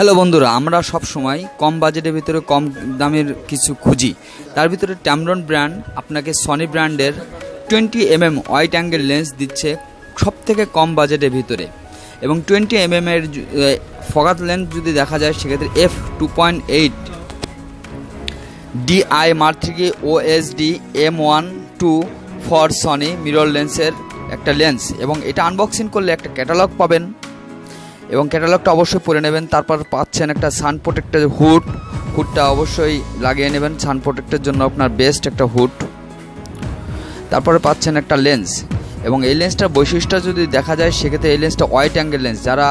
Hello বন্ধুরা, আমরা সব সময় কম বাজেটের ভিতরে কম দামের কিছু খুঁজি। তার ভিতরে ট্যামরন ব্র্যান্ড আপনাকে সনি ব্র্যান্ডের 20mm ওয়াইড অ্যাঙ্গেল লেন্স দিচ্ছে সব থেকে কম বাজেটের ভিতরে। এবং 20mm এর ফোকাস লেন্স যদি দেখা যায় সেক্ষেত্রে f2.8 DI Mark III OSD M1.2 for Sony mirror লেন্সের একটা লেন্স। এবং এটা আনবক্সিং করলে একটা ক্যাটালগ পাবেন এবং ক্যাটালগটা অবশ্যই পরে নেবেন। তারপর পাচ্ছেন একটা সান প্রোটেক্টের হুডটা অবশ্যই লাগিয়ে নেবেন, সান প্রোটেক্টের জন্য আপনার বেস্ট একটা হুড। তারপরে পাচ্ছেন একটা লেন্স, এবং এই লেন্সটার বৈশিষ্ট্য যদি দেখা যায় সেক্ষেত্রে এই লেন্সটা ওয়াইড অ্যাঙ্গেল লেন্স। যারা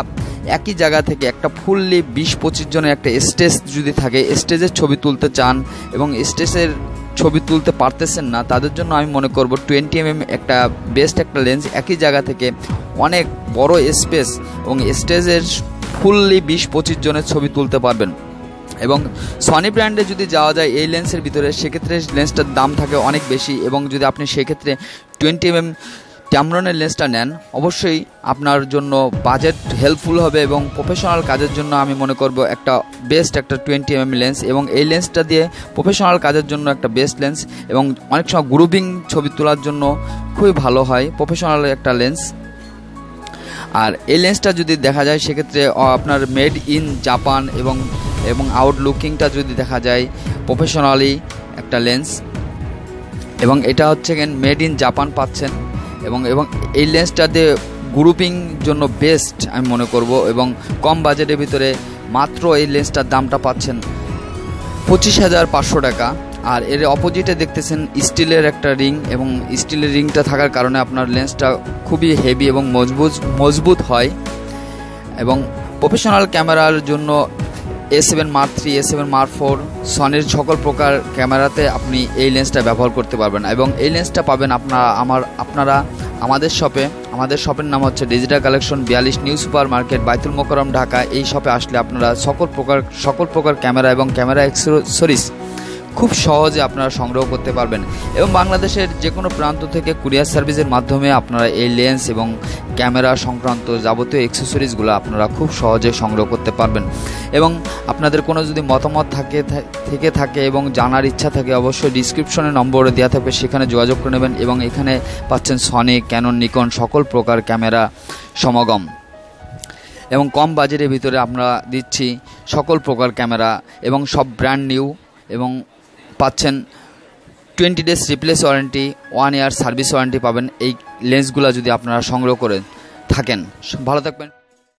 একই জায়গা থেকে একটা ফুললি 20-25 জনের একটা স্টেজ যদি থাকে, স্টেজের ছবি তুলতে চান এবং স্টেজের ছবি তুলতে পারতেছেন না, তাদের জন্য আমি মনে করব 20mm একটা বেস্ট একটা লেন্স। একই জায়গা থেকে অনেক বড় স্পেস এবং স্টেজের ফুললি 20-25 জনের ছবি তুলতে পারবেন। এবং সনি ব্র্যান্ডে যদি যাওয়া যায় এই লেন্সের ভিতরে, সেক্ষেত্রে লেন্সটার দাম থাকে অনেক বেশি। এবং যদি আপনি সেক্ষেত্রে 20mm ট্যামরনের লেন্সটা নেন, অবশ্যই আপনার জন্য বাজেট হেল্পফুল হবে এবং প্রফেশনাল কাজের জন্য আমি মনে করব একটা বেস্ট একটা 20mm লেন্স। এবং এই লেন্সটা দিয়ে প্রফেশনাল কাজের জন্য একটা বেস্ট লেন্স, এবং অনেক সময় গ্রুপিং ছবি তোলার জন্য খুবই ভালো হয়, প্রফেশনাল একটা লেন্স। আর এই লেন্সটা যদি দেখা যায় সেক্ষেত্রে আপনার মেড ইন জাপান এবং আউটলুকিংটা যদি দেখা যায় প্রফেশনালি একটা লেন্স। এবং এটা হচ্ছে মেড ইন জাপান পাচ্ছেন, এবং এই লেন্সটাতে গ্রুপিং জন্য বেস্ট আমি মনে করব। এবং কম বাজেটের ভিতরে মাত্র এই লেন্সটার দামটা পাচ্ছেন 25,500 টাকা। আর এর অপোজিটে দেখতেছেন স্টিলের একটা রিং, এবং স্টিলের রিংটা থাকার কারণে আপনার লেন্সটা খুবই হেভি এবং মজবুত হয়। এবং প্রফেশনাল ক্যামেরার জন্য A7 Mark III, A7 Mark IV সনির সকল প্রকার ক্যামেরাতে আপনি এই লেন্সটা ব্যবহার করতে পারবেন। এবং এই লেন্সটা পাবেন আপনারা আমাদের শপে। আমাদের শপের নাম হচ্ছে digital collection 42 new super market, বাইতুল মোকাররম, ঢাকা। এই শপে আসলে আপনারা সকল প্রকার ক্যামেরা এবং ক্যামেরা অ্যাক্সেসরিজ খুব সহজে আপনারা সংগ্রহ করতে পারবেন। এবং বাংলাদেশের যে কোনো প্রান্ত থেকে কুরিয়ার সার্ভিসের মাধ্যমে আপনারা এই লেন্স এবং ক্যামেরা সংক্রান্ত যাবতীয় অ্যাক্সেসরিজগুলো আপনারা খুব সহজে সংগ্রহ করতে পারবেন। এবং আপনাদের কোনো যদি মতামত থাকে এবং জানার ইচ্ছা থাকে, অবশ্যই ডিসক্রিপশনে নম্বরে দেওয়া থাকবে, সেখানে যোগাযোগ করে নেবেন। এবং এখানে পাচ্ছেন সনি, ক্যানন, নিকন সকল প্রকার ক্যামেরা সমাগম। এবং কম বাজেটের ভিতরে আমরা দিচ্ছি সকল প্রকার ক্যামেরা এবং সব ব্র্যান্ড নিউ। এবং পাচ্ছেন 20 days replace warranty, 1 year service warranty পাবেন এই লেন্সগুলো যদি আপনারা সংগ্রহ করে থাকেন। ভালো থাকবেন।